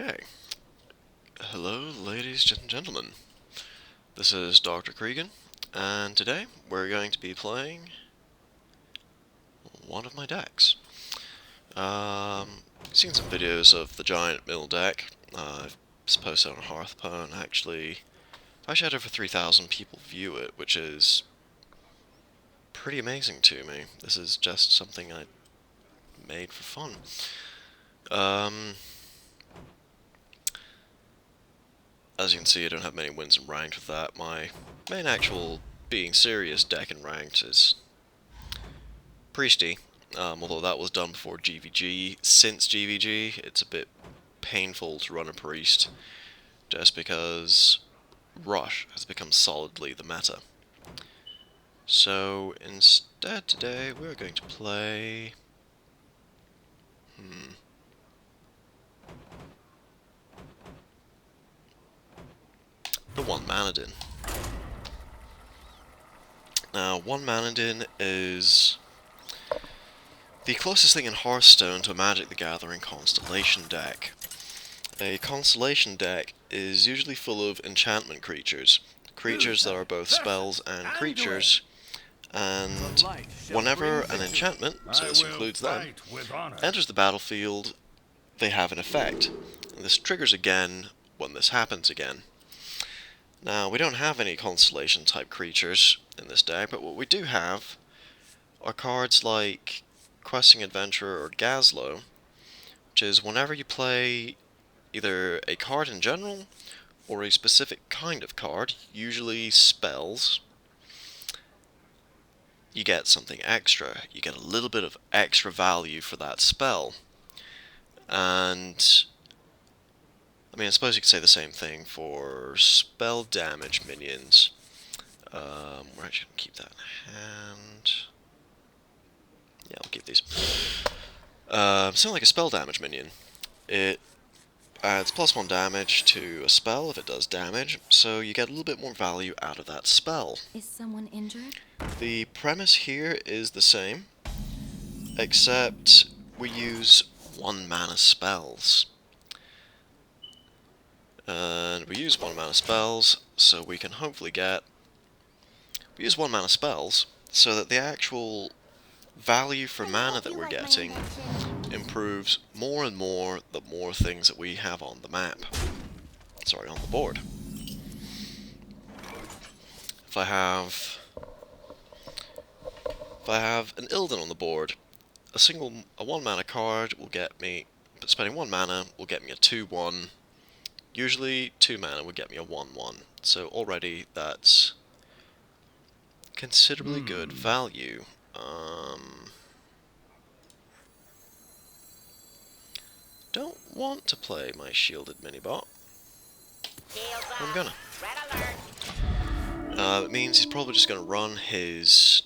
Okay. Hello, ladies and gentlemen. This is DrCreegan, and today we're going to be playing one of my decks. Seen some videos of the giant mill deck. I've posted on Hearthstone. Actually, I've had over 3,000 people view it, which is pretty amazing to me. This is just something I made for fun. As you can see, I don't have many wins in ranked with that. My main actual being serious deck in ranked is Priesty, although that was done before GVG. Since GVG, it's a bit painful to run a Priest, just because Rush has become solidly the meta. So instead today, we're going to play... the One Manadin. Now, One Manadin is the closest thing in Hearthstone to a Magic the Gathering Constellation deck. A Constellation deck is usually full of enchantment creatures, creatures that are both spells and creatures, and whenever an enchantment, so this includes them, enters the battlefield, they have an effect. And this triggers again when this happens again. Now, we don't have any Constellation type creatures in this deck, but what we do have are cards like Questing Adventurer or Gazlo, which is whenever you play either a card in general or a specific kind of card, usually spells, you get something extra. You get a little bit of extra value for that spell. And I mean, I suppose you could say the same thing for spell damage minions. We're actually going to keep that in hand. Yeah, I'll keep these. Something like a spell damage minion. It adds +1 damage to a spell if it does damage, so you get a little bit more value out of that spell. Is someone injured? The premise here is the same, except we use 1 mana spells. And we use 1 mana spells, so we can hopefully get... We use 1 mana spells, so that the actual value for mana that we're getting improves more and more the more things that we have on the map. Sorry, on the board. If I have an Illidan on the board, a 1 mana card will get me, spending 1 mana will get me a 2/1. Usually 2 mana would get me a 1/1. So already that's considerably good value. Don't want to play my shielded minibot. I'm gonna. It means he's probably just gonna run his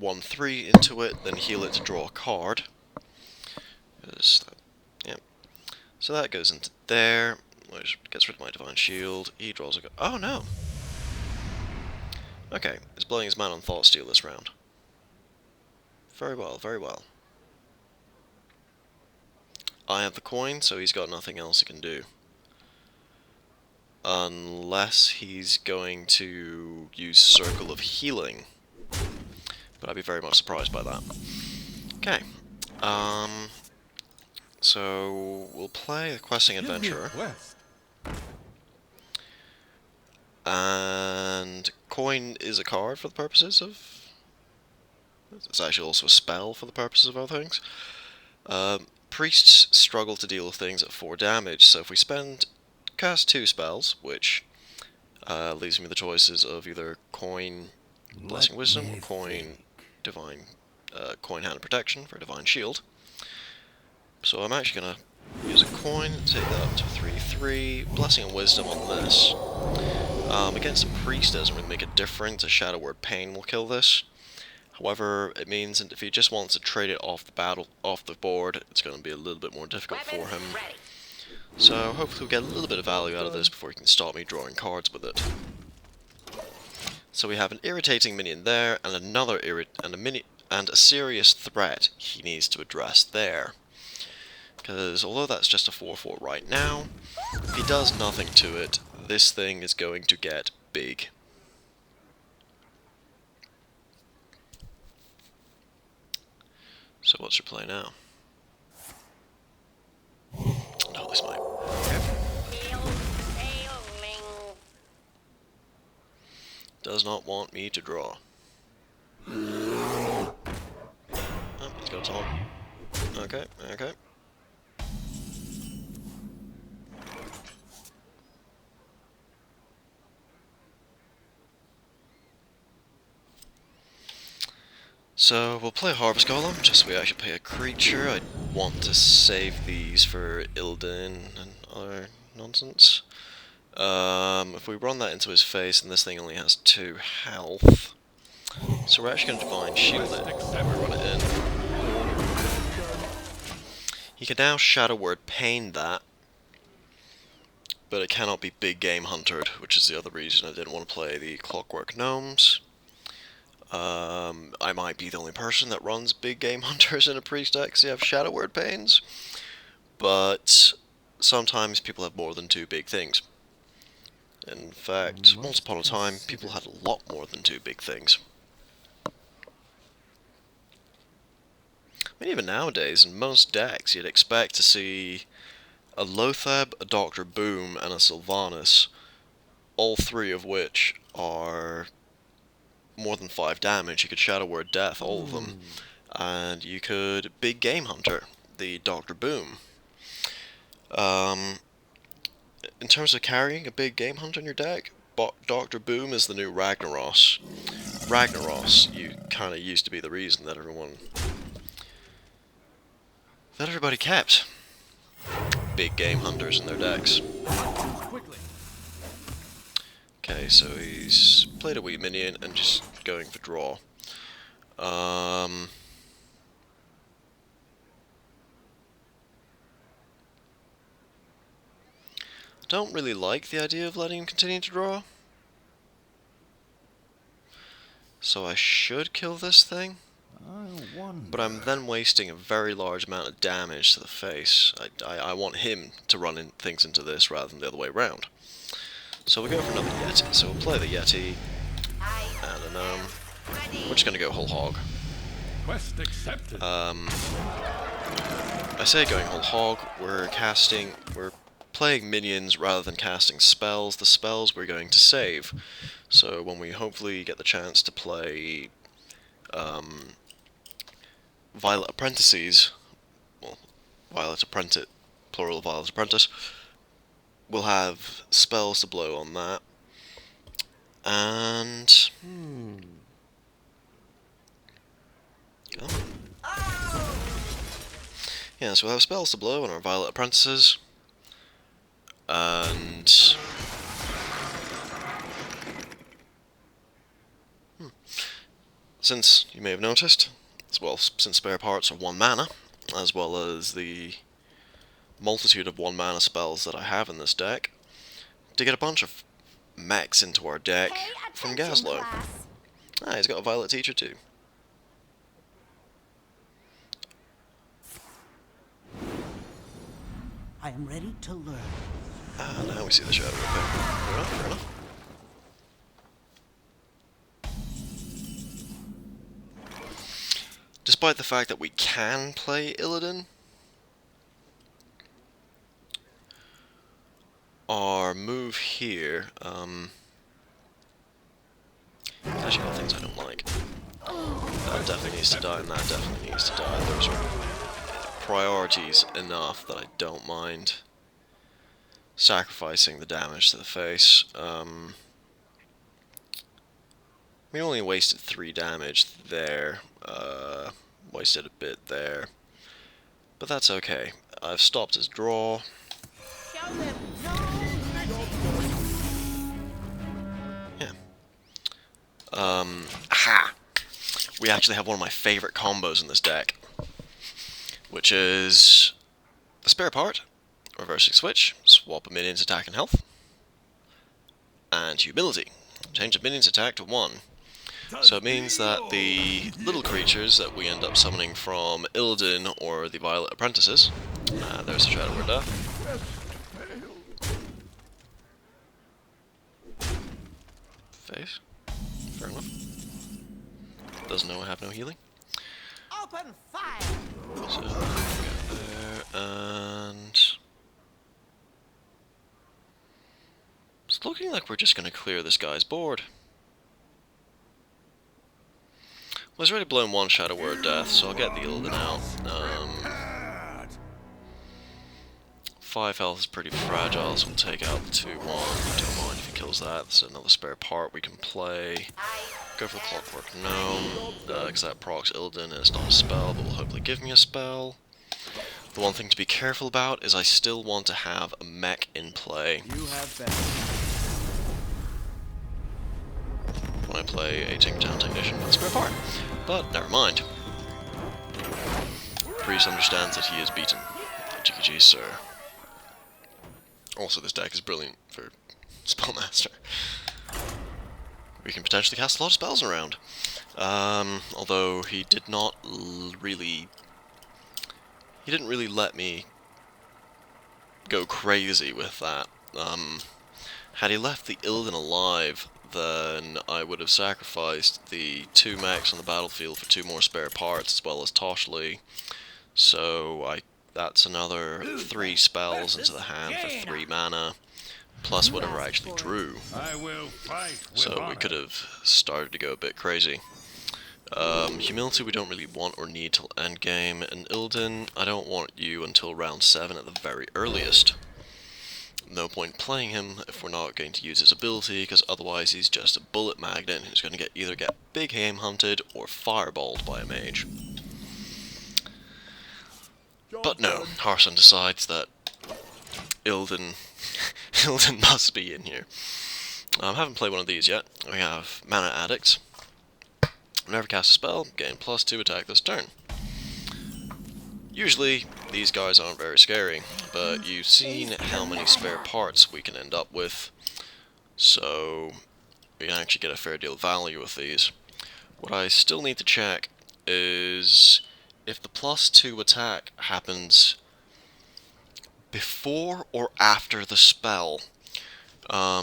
1/3 into it, then heal it to draw a card. Yeah. So that goes into there, which gets rid of my Divine Shield. He draws a card. Oh no! Okay, he's blowing his mana on Thoughtsteal this round. Very well, very well. I have the coin, so he's got nothing else he can do. Unless he's going to use Circle of Healing. But I'd be very much surprised by that. Okay. So we'll play a Questing Adventurer. And coin is a card for the purposes of... It's actually also a spell for the purposes of other things. Priests struggle to deal with things at 4 damage, so if we cast 2 spells, which leaves me the choices of either coin Blessing Wisdom or coin coin Hand of Protection for Divine Shield. So I'm actually going to use a coin, take that up to 3/3, Blessing and Wisdom on this. Against a priest, it doesn't really make a difference. A Shadow Word Pain will kill this. However, it means if he just wants to trade it off the board, it's going to be a little bit more difficult for him. So hopefully we'll get a little bit of value out of this before he can stop me drawing cards with it. So we have an irritating minion there, and a serious threat he needs to address there. Because although that's just a 4-4 right now, if he does nothing to it, this thing is going to get big. So what's your play now? No, this might. Okay. Does not want me to draw. Oh, he's got a taunt. Okay, okay. So we'll play a Harvest Golem, just so we actually play a creature. I want to save these for Illidan and other nonsense. If we run that into his face, and this thing only has 2 health, so we're actually going to Divine Shield it and run it in. He can now Shadow Word Pain that, but it cannot be Big Game Huntered, which is the other reason I didn't want to play the Clockwork Gnomes. I might be the only person that runs Big Game Hunters in a Priest deck because you have Shadow Word Pains, but sometimes people have more than 2 big things. In fact, once upon a time, people had a lot more than 2 big things. I mean, even nowadays, in most decks, you'd expect to see a Lothab, a Dr. Boom, and a Sylvanas, all 3 of which are more than 5 damage. You could Shadow Word Death, all of them, and you could Big Game Hunter, the Dr. Boom. In terms of carrying a Big Game Hunter in your deck, Dr. Boom is the new Ragnaros. Ragnaros, you kind of used to be the reason that everybody kept Big Game Hunters in their decks. Okay, so he's played a wee minion and just going for draw. Don't really like the idea of letting him continue to draw. So I should kill this thing. But I'm then wasting a very large amount of damage to the face. I want him to run things into this rather than the other way around. So we'll go for another Yeti. So we'll play the Yeti, and a Gnome. We're just going to go whole hog. Quest accepted. I say going whole hog, we're playing minions rather than casting spells. The spells we're going to save. So when we hopefully get the chance to play Violet Apprentices, well, Violet Apprentice, plural of Violet Apprentice, we'll have spells to blow on that. And yeah, so we'll have spells to blow on our Violet Apprentices. And since you may have noticed, since spare parts are 1 mana, as well as the multitude of 1 mana spells that I have in this deck, to get a bunch of mechs into our deck from Gazlowe. Ah, he's got a Violet Teacher too. I am ready to learn. Ah, now we see the Shadow Word Pain. Fair enough, fair enough. Despite the fact that we can play Illidan, our move here, actually got things I don't like. That definitely needs to die, and that definitely needs to die. Those are priorities enough that I don't mind sacrificing the damage to the face. We only wasted 3 damage there, wasted a bit there, but that's okay. I've stopped his draw. Yeah. Aha! We actually have one of my favorite combos in this deck, which is the spare part, reversing switch, swap a minion's attack and health, and humility. Change a minion's attack to 1. So it means that the little creatures that we end up summoning from Illidan or the Violet Apprentices there's the Shadow Word Death. Face. Fair enough. Doesn't know I have no healing. Open fire. So, there, and... It's looking like we're just going to clear this guy's board. Well, he's already blown one Shadow Word Death, so I'll get the Illidan out. 5 health is pretty fragile, so we'll take out the 2-1. Don't mind if he kills that. There's another spare part we can play. Go for the Clockwork Gnome, because that procs Illidan and it's not a spell, but will hopefully give me a spell. The one thing to be careful about is I still want to have a mech in play when I play a Tinkertown Technician with a spare part. But never mind. Priest understands that he is beaten. GG, sir. Also, this deck is brilliant for Spellmaster. We can potentially cast a lot of spells around. Although he did not really... He didn't really let me go crazy with that. Had he left the Illidan alive, then I would have sacrificed the 2 mechs on the battlefield for 2 more spare parts, as well as Toshli. So that's another 3 spells into the hand for 3 mana, plus whatever I actually drew. I will fight with So we honor. could have started to go a bit crazy. Humility we don't really want or need till endgame, and Illidan, I don't want you until round 7 at the very earliest. No point playing him if we're not going to use his ability, because otherwise he's just a bullet magnet who's going to either get big aim hunted or fireballed by a mage. But no, Harson decides that Illidan must be in here. I haven't played one of these yet. We have Mana Addicts. Whenever cast a spell, gain +2 attack this turn. Usually, these guys aren't very scary, but you've seen how many spare parts we can end up with, so we can actually get a fair deal of value with these. What I still need to check is if the +2 attack happens before or after the spell,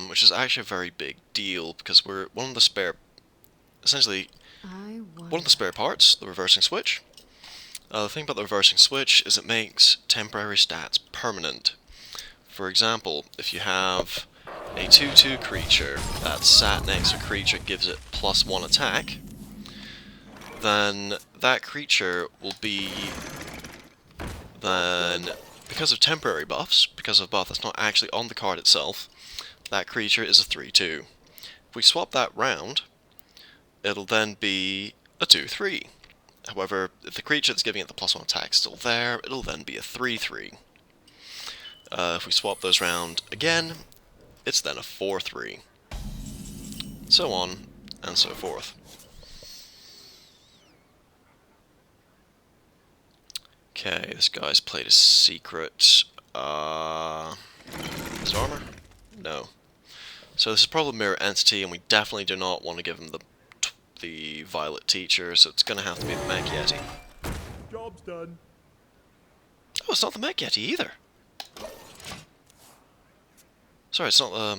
which is actually a very big deal, because we're one of the spare parts, the reversing switch. The thing about the reversing switch is it makes temporary stats permanent. For example, if you have a 2/2 creature that's sat next to a creature gives it +1 attack, then that creature will be because of temporary buffs, because of a buff that's not actually on the card itself, that creature is a 3/2. If we swap that round, it'll then be a 2/3. However, if the creature that's giving it the +1 attack is still there, it'll then be a 3/3. If we swap those round again, it's then a 4/3. So on, and so forth. Okay, this guy's played a secret. Is it armor? No. So this is probably Mirror Entity, and we definitely do not want to give him the Violet Teacher, so it's going to have to be the Mech Yeti. Job's done. Oh, it's not the Mech Yeti either. Sorry, it's not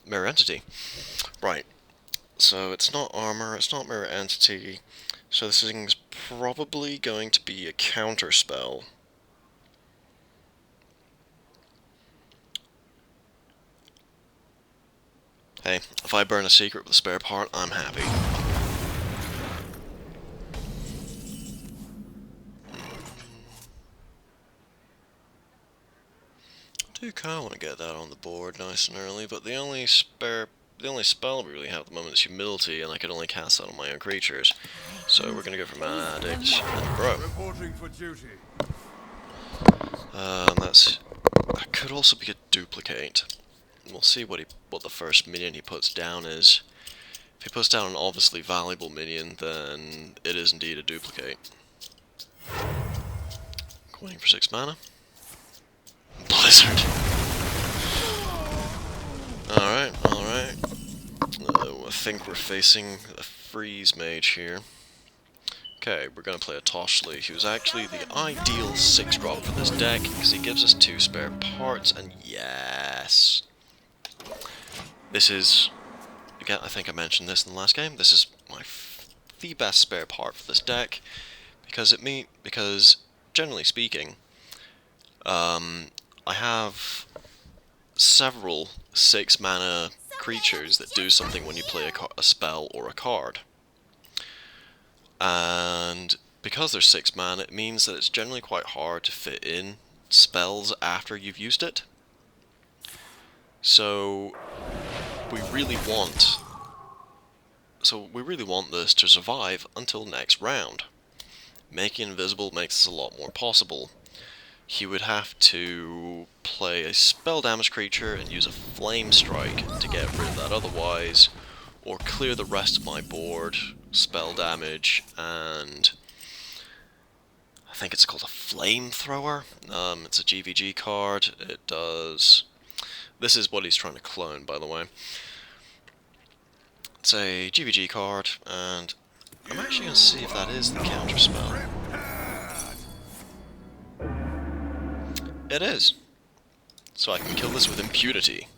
Mirror Entity. Right. So it's not armor, it's not Mirror Entity. So this thing's probably going to be a counter spell. Hey, if I burn a secret with a spare part, I'm happy. I do kind of want to get that on the board nice and early, but the only spell we really have at the moment is Humility, and I can only cast that on my own creatures. So we're going to go for Mana Addict and Bro. Reporting for duty. That could also be a duplicate. We'll see what the first minion he puts down is. If he puts down an obviously valuable minion, then it is indeed a duplicate. Going for 6 mana. Blizzard. Alright, alright. I think we're facing a freeze mage here. Okay, we're going to play a Toshli, who's actually the ideal 6-drop for this deck, because he gives us 2 spare parts, and yes! This is, again, I think I mentioned this in the last game, this is the best spare part for this deck, because generally speaking, I have several 6-mana creatures that do something when you play a spell or a card. And because they're 6 mana, it means that it's generally quite hard to fit in spells after you've used it. So we really want this to survive until next round. Making invisible makes this a lot more possible. He would have to play a spell damage creature and use a flame strike to get rid of that otherwise, or clear the rest of my board, spell damage, and I think it's called a flamethrower. It's a GVG card. It does. This is what he's trying to clone, by the way. It's a GVG card, and I'm actually going to see if that is the counter spell. It is. So I can kill this with impunity.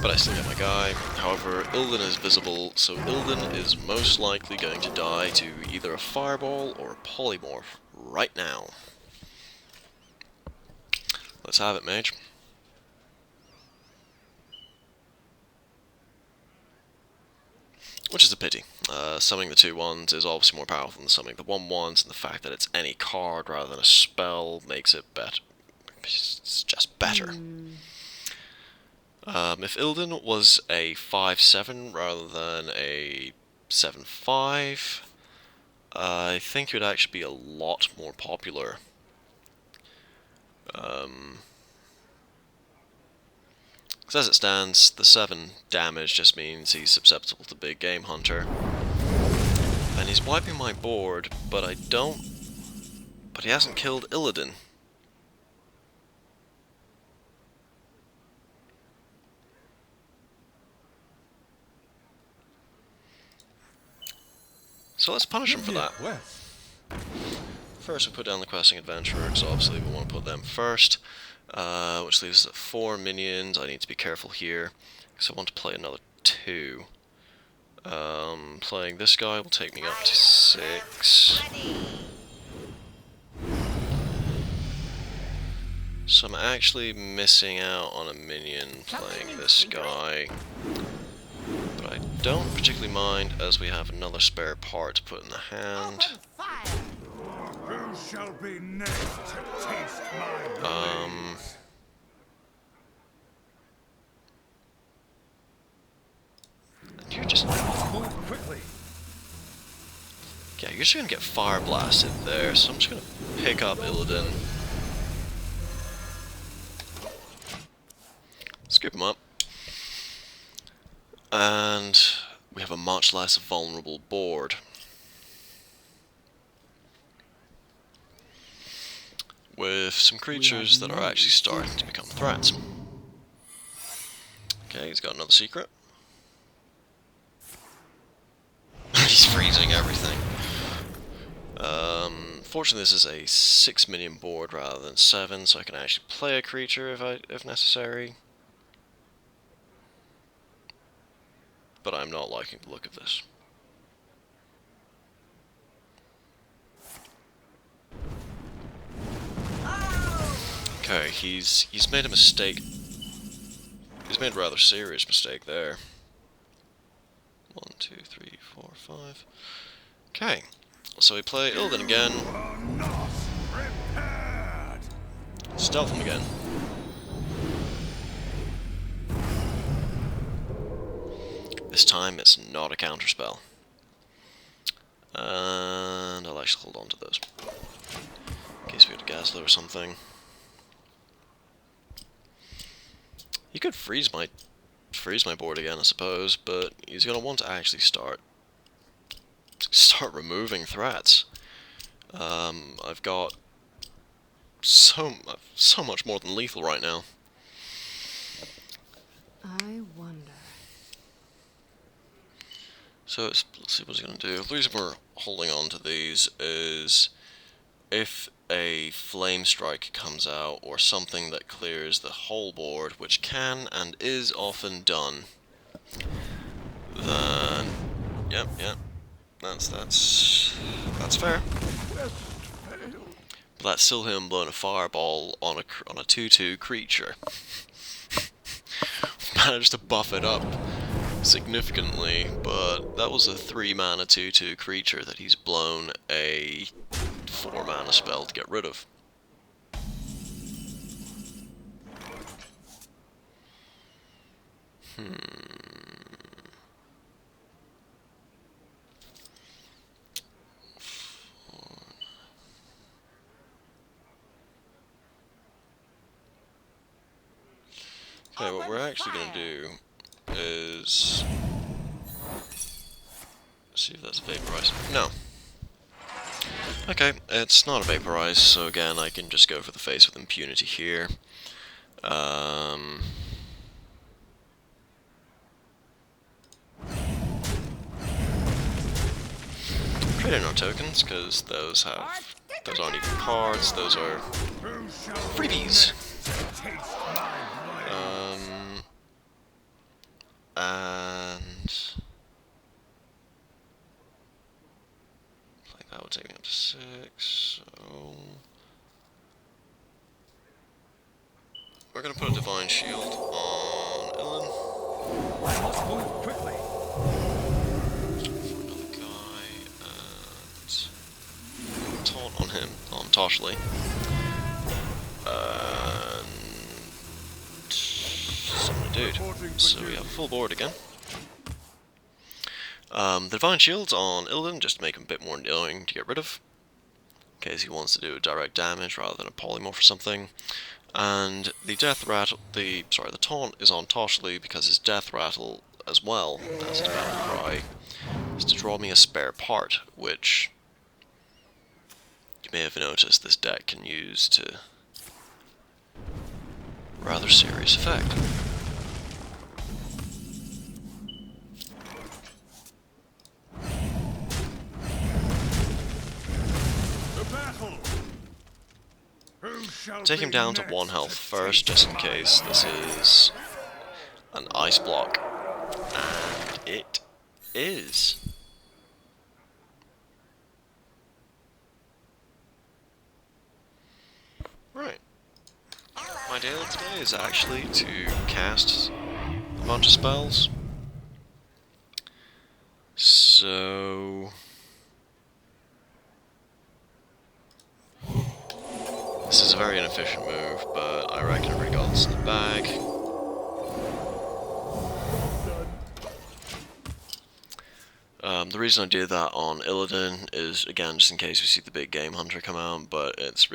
But I still get my guy. However, Illidan is visible, so Illidan is most likely going to die to either a fireball or a polymorph right now. Let's have it, mage. Which is a pity. Summoning the 2/1s is obviously more powerful than summoning the 1/1s, and the fact that it's any card rather than a spell makes it better. It's just better. If Illidan was a 5/7 rather than a 7/5, I think it would actually be a lot more popular. Because as it stands, the 7 damage just means he's susceptible to Big Game Hunter. And he's wiping my board, but he hasn't killed Illidan. So let's punish him for that. First we put down the Questing Adventurer, because obviously we want to put them first. Which leaves us at 4 minions. I need to be careful here, because I want to play another 2. Playing this guy will take me up to 6. So I'm actually missing out on a minion playing this guy. But I don't particularly mind, as we have another spare part to put in the hand. Who shall be next to taste my blades? And you're just Move quickly. yeah, you're just gonna get fire blasted there. So I'm just gonna pick up Illidan, scoop him up, and we have a much less vulnerable board. With some creatures that are actually starting to become threats. Okay, he's got another secret. He's freezing everything. Fortunately this is a 6 minion board rather than 7, so I can actually play a creature if necessary. But I'm not liking the look of this. Okay, he's made a mistake. He's made a rather serious mistake there. 1, 2, 3, 4, 5. Okay, so we play Illidan again. Stealth him again. This time it's not a counterspell. And I'll actually hold on to those. In case we get a Gazla or something. He could freeze my board again, I suppose, but he's gonna want to actually start removing threats. I've got so much more than lethal right now. I wonder. So let's see what he's going to do. The reason we're holding on to these is if a flame strike comes out or something that clears the whole board, which can and is often done, then yep, that's fair. But that's still him blowing a fireball on a 2/2 creature. Managed to buff it up significantly, but that was a 3-mana 2/2 creature that he's blown a 4-mana spell to get rid of. Okay, what we're actually going to do is see if that's a vaporize. No. Okay, it's not a vaporize, so again I can just go for the face with impunity here. Trade in our tokens, because those aren't even cards, those are freebies. And like that would take me up to 6, so we're gonna put a divine shield on Illidan. I must move quickly. Another guy, and taunt on him, on Toshli. And summon a dude. So we have a full board again. The Divine Shield's on Illidan, just to make him a bit more annoying to get rid of, in case he wants to do direct damage rather than a polymorph or something. And the the taunt is on Toshli because his death rattle as well as his battle cry is to draw me a spare part, which you may have noticed this deck can use to rather serious effect. Take him down to 1 health first, just in case this is an ice block. And it is. Right. My daily today is actually to cast a bunch of spells. So this is a very inefficient move, but I reckon it really got us in the bag. The reason I did that on Illidan is, again, just in case we see the big game hunter come out, but it's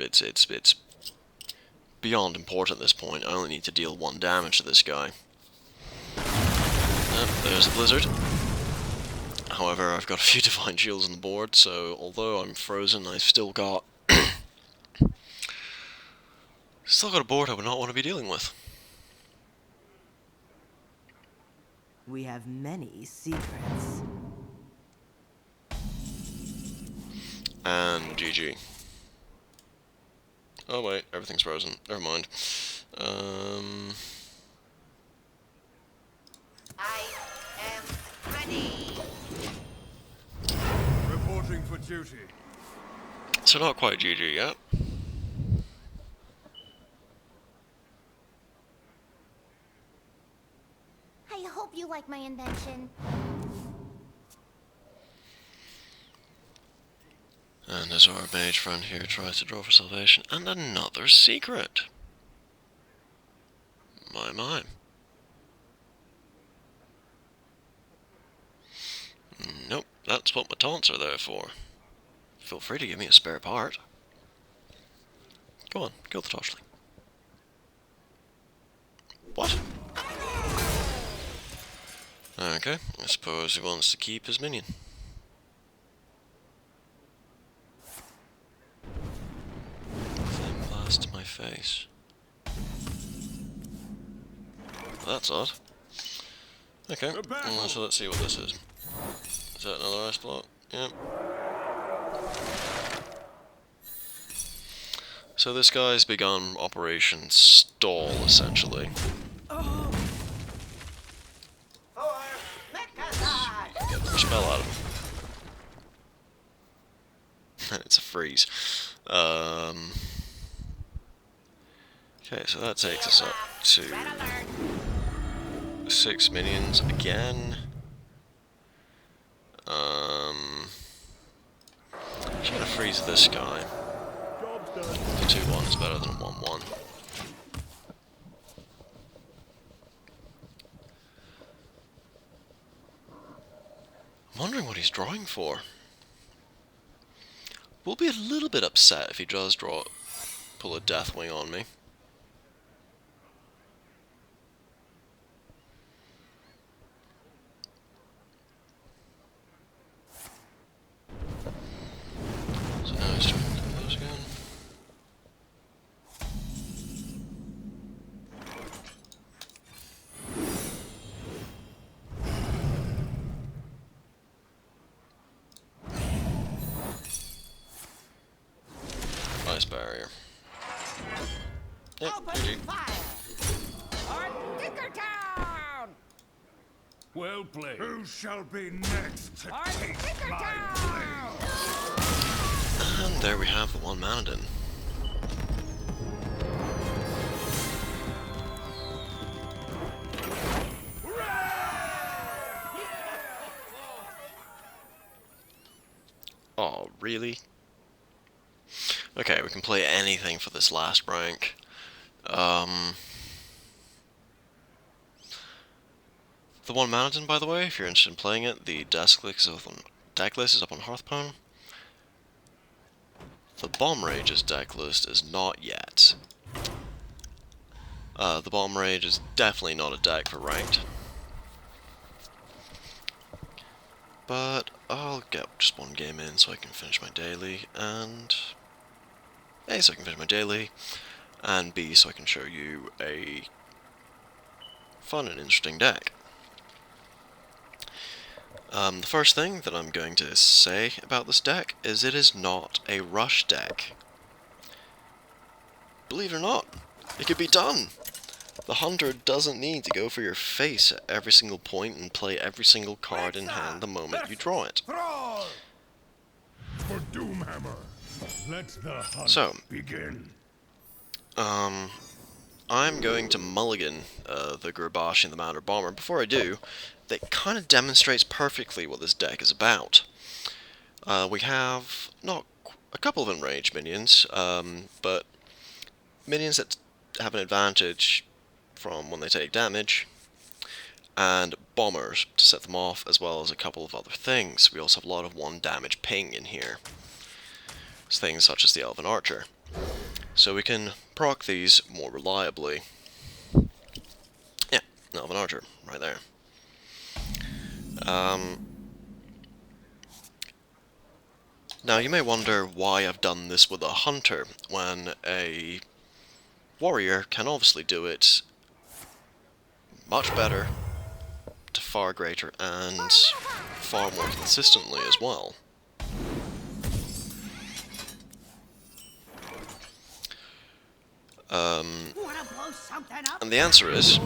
beyond important at this point. I only need to deal 1 damage to this guy. There's a blizzard. However, I've got a few divine shields on the board, so although I'm frozen, I've still got a board I would not want to be dealing with. We have many secrets. And GG. Oh wait, everything's frozen. Never mind. I am ready. Reporting for duty. So not quite GG yet. I hope you like my invention. And as our mage friend here tries to draw for salvation, and another secret. My. Nope, that's what my taunts are there for. Feel free to give me a spare part. Go on, kill the Toshli. What? Okay, I suppose he wants to keep his minion. Flame blast to my face. Well, that's odd. Okay, so let's see what this is. Is that another ice block? Yep. So this guy's begun Operation Stall, essentially. Get more spell out of him. It's a freeze. Okay, so that takes us up to 6 minions again. Just gonna freeze this guy. The 2-1 is better than a 1-1. I'm wondering what he's drawing for. We'll be a little bit upset if he does pull a Deathwing on me. So now he's trying to do those again. Ice barrier. Yep, GG. Well played. Who shall be next to take my place? And there we have the One Manadin. Oh, really? Okay, we can play anything for this last rank. The One Manadin, by the way, if you're interested in playing it, the deck list is up on Hearthstone. The Bomb Rage's deck list is not yet. The Bomb Rage is definitely not a deck for ranked. But I'll get just one game in so I can finish my daily, and A, so I can finish my daily, and B, so I can show you a fun and interesting deck. The first thing that I'm going to say about this deck is it is not a rush deck. Believe it or not, it could be done. The hunter doesn't need to go for your face at every single point and play every single card in hand the moment you draw it. For Doomhammer, let the hunt begin. I'm going to mulligan the Gurbashi and the Matter Bomber. Before I do, that kind of demonstrates perfectly what this deck is about. We have not a couple of enraged minions, but minions that have an advantage from when they take damage, and bombers to set them off, as well as a couple of other things. We also have a lot of 1 damage ping in here. It's things such as the Elven Archer. So we can proc these more reliably. Yeah, Elven Archer, right there. Now you may wonder why I've done this with a hunter, when a warrior can obviously do it much better, to far greater, and far more consistently as well. And the answer is...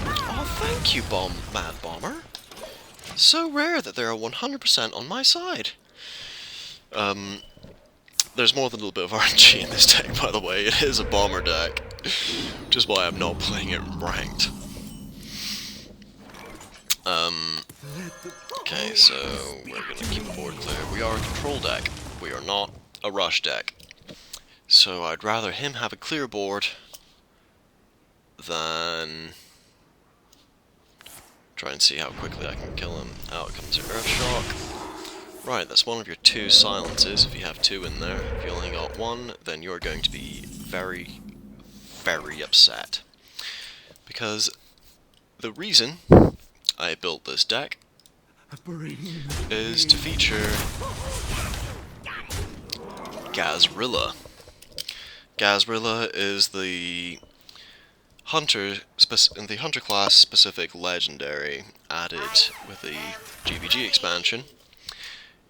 Oh, thank you, Mad Bomber. So rare that they are 100% on my side. There's more than a little bit of RNG in this deck, by the way. It is a bomber deck, which is why I'm not playing it ranked. Okay, so we're gonna keep the board clear. We are a control deck. We are not a rush deck. So I'd rather him have a clear board than try and see how quickly I can kill him. Out comes your Earthshock. Right, that's one of your 2 silences, if you have 2 in there. If you only got 1, then you're going to be very, very upset. Because the reason I built this deck is to feature Gazrilla. Gazrilla is the in the Hunter class specific legendary added with the GVG expansion.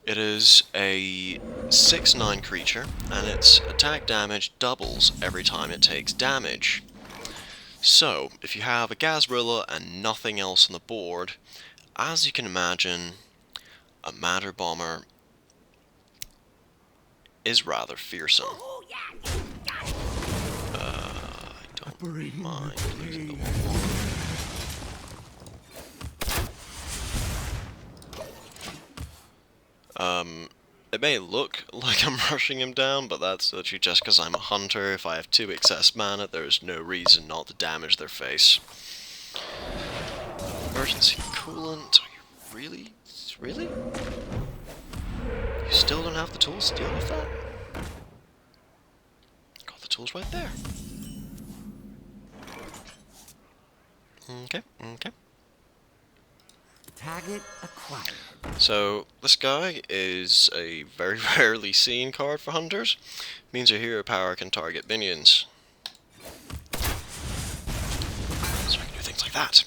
It is a 6/9 creature, and its attack damage doubles every time it takes damage. So, if you have a Gazrilla and nothing else on the board, as you can imagine, a Matter Bomber is rather fearsome. I don't mind losing the one. It may look like I'm rushing him down, but that's literally just because I'm a hunter. If I have 2 excess mana, there is no reason not to damage their face. Emergency coolant? Are you really? Really? You still don't have the tools to deal with that? Got the tools right there. Okay, okay. Target acquired. So, this guy is a very rarely seen card for hunters. Means your hero power can target minions. So I can do things like that.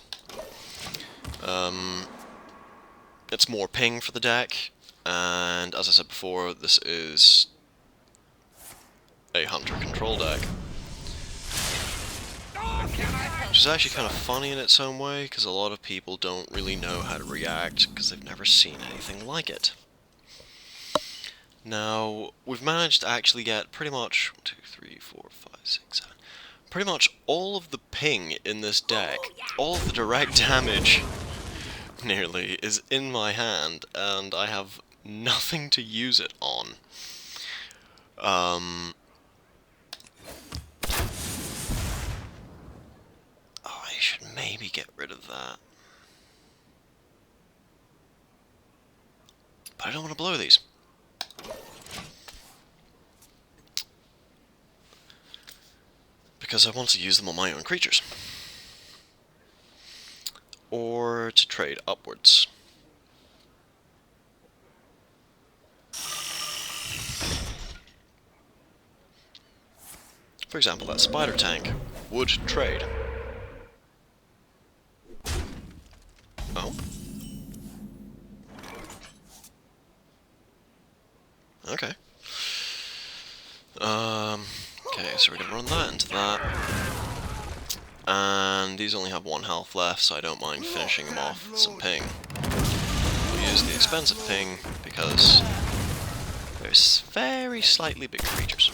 It's more ping for the deck, and as I said before, this is a hunter control deck. Which is actually kind of funny in its own way, because a lot of people don't really know how to react, because they've never seen anything like it. Now, we've managed to actually get pretty much 1, 2, 3, 4, 5, 6, 7, pretty much all of the ping in this deck, all of the direct damage, nearly, is in my hand, and I have nothing to use it on. I should maybe get rid of that. But I don't want to blow these. Because I want to use them on my own creatures. Or to trade upwards. For example, that spider tank would trade. Oh. Okay. Okay, so we're gonna run that into that. And these only have 1 health left, so I don't mind finishing them off with some ping. We'll use the expensive ping because there's very slightly bigger creatures.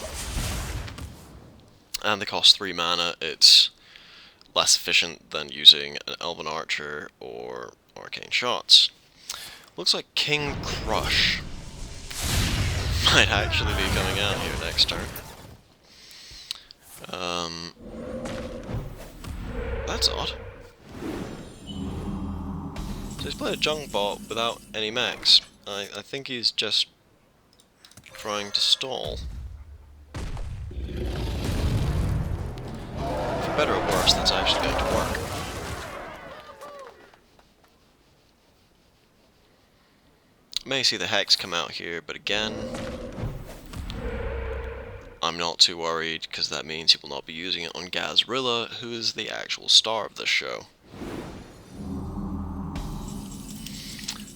And they cost 3 mana. It's less efficient than using an Elven Archer or Arcane Shots. Looks like King Crush might actually be coming out here next turn. That's odd. So he's played a junk bot without any mechs. I think he's just trying to stall. For better or worse, that's actually going to work. May see the Hex come out here, but again, I'm not too worried, because that means he will not be using it on Gazrilla, who is the actual star of this show.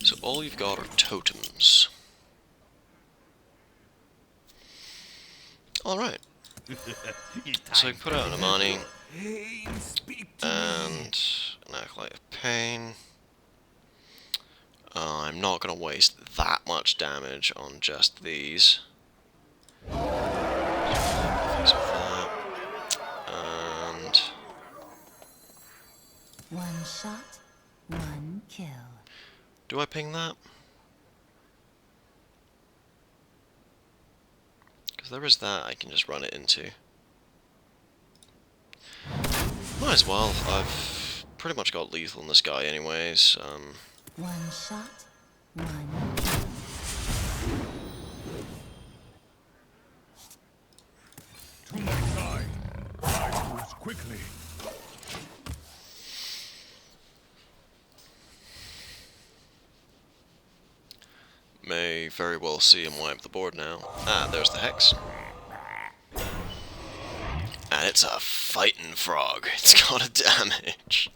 So all you've got are totems. Alright. So I can put out an Amani, and an Acolyte of Pain. I'm not going to waste that much damage on just these. Things with that. And 1 shot, 1 kill. do I ping that? Because there is that I can just run it into. Might as well. I've pretty much got lethal in this guy anyways. 1 shot, 1 kill. To my side. I moves quickly. May very well see him wipe the board now. Ah, there's the Hex. And it's a fighting frog. It's got a damage.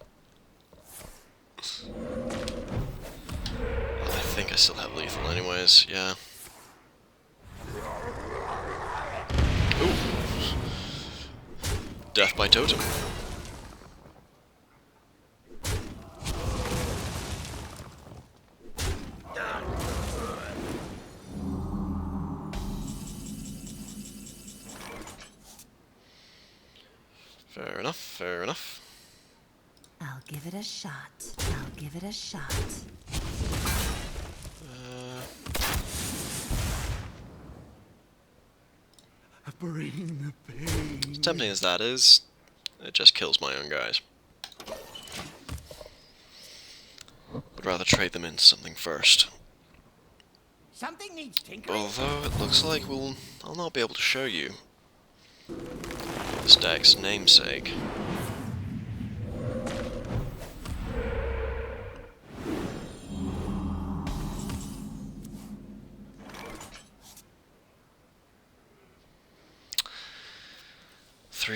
I think I still have lethal anyways, yeah. Ooh. Death by totem. Fair enough, fair enough. I'll give it a shot. I'll give it a shot. Bring the pain. As tempting as that is, it just kills my own guys. Would rather trade them into something first. Something needs tinkering. Although it looks like I'll not be able to show you this deck's namesake.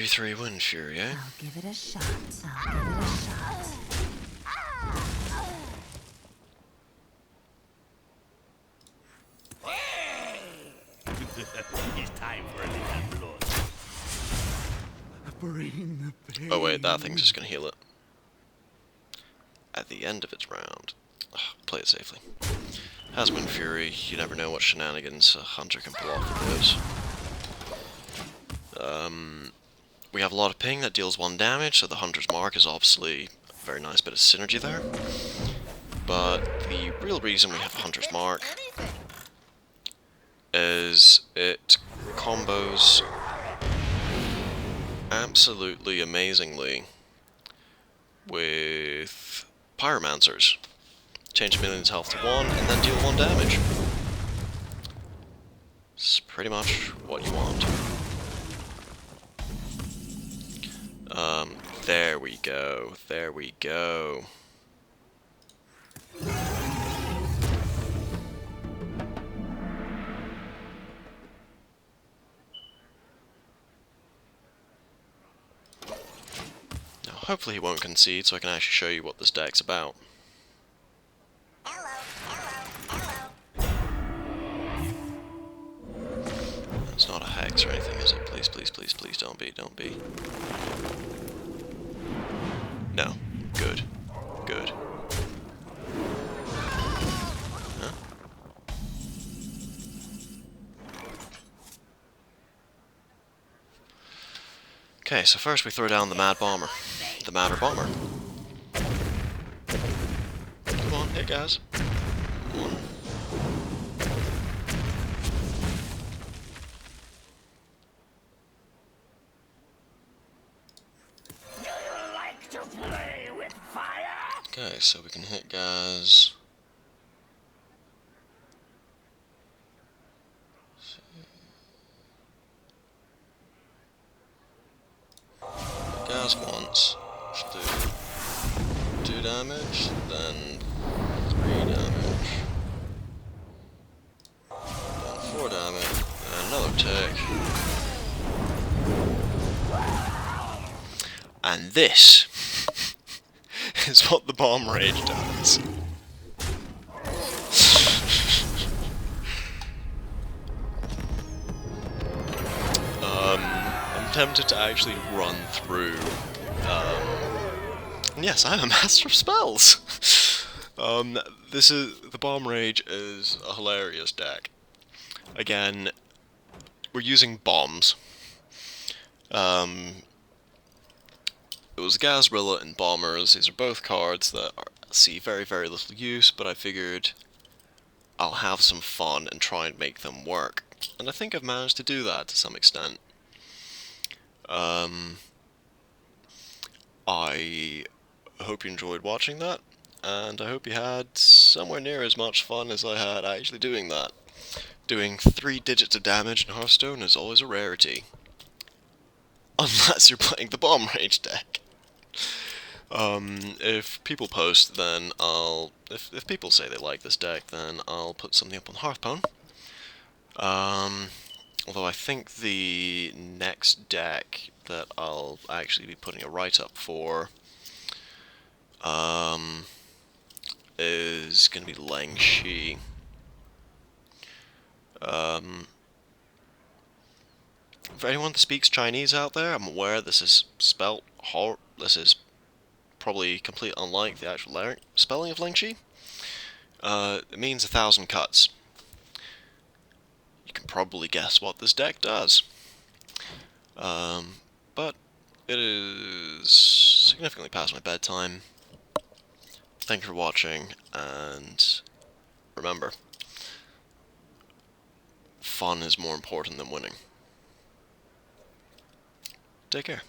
Three Wind Fury, eh? I'll give it a shot. I'll give it a shot. It's time for a little blood. Bring the pain. Oh wait, that thing's just gonna heal it. At the end of its round. Ugh, play it safely. Has Wind Fury, you never know what shenanigans a hunter can pull off with those. We have a lot of ping that deals 1 damage, so the Hunter's Mark is obviously a very nice bit of synergy there. But the real reason we have a Hunter's Mark is it combos absolutely amazingly with Pyromancers. Change a minion's health to 1 and then deal 1 damage. It's pretty much what you want. There we go, there we go. Now hopefully he won't concede so I can actually show you what this deck's about. It's not a hex or anything, is it? Please, please, please, please don't be, don't be. No. Good. Good. Huh? Okay, so first we throw down the Mad Bomber. The Madder Bomber. Come on, hit guys. One. Okay, so we can hit guys. Hit guys once. Should do 2 damage, then 3 damage, then 4 damage, and another tick. And this is what the Bomb Rage does. I'm tempted to actually run through. Yes, I'm a master of spells. The Bomb Rage is a hilarious deck. Again, we're using bombs. It was Gazrilla and Bombers. These are both cards that see very, very little use, but I figured I'll have some fun and try and make them work. And I think I've managed to do that to some extent. I hope you enjoyed watching that, and I hope you had somewhere near as much fun as I had actually doing that. Doing 3 digits of damage in Hearthstone is always a rarity. Unless you're playing the Bomb Rage deck. If people post, then if people say they like this deck, then I'll put something up on Hearthstone. Although I think the next deck that I'll actually be putting a write-up for is going to be Lang Shi. For anyone that speaks Chinese out there, I'm aware this is spelt this is probably completely unlike the actual spelling of Lang Shi. It means 1,000 cuts. You can probably guess what this deck does. But it is significantly past my bedtime. Thank you for watching, and remember, fun is more important than winning. Take care.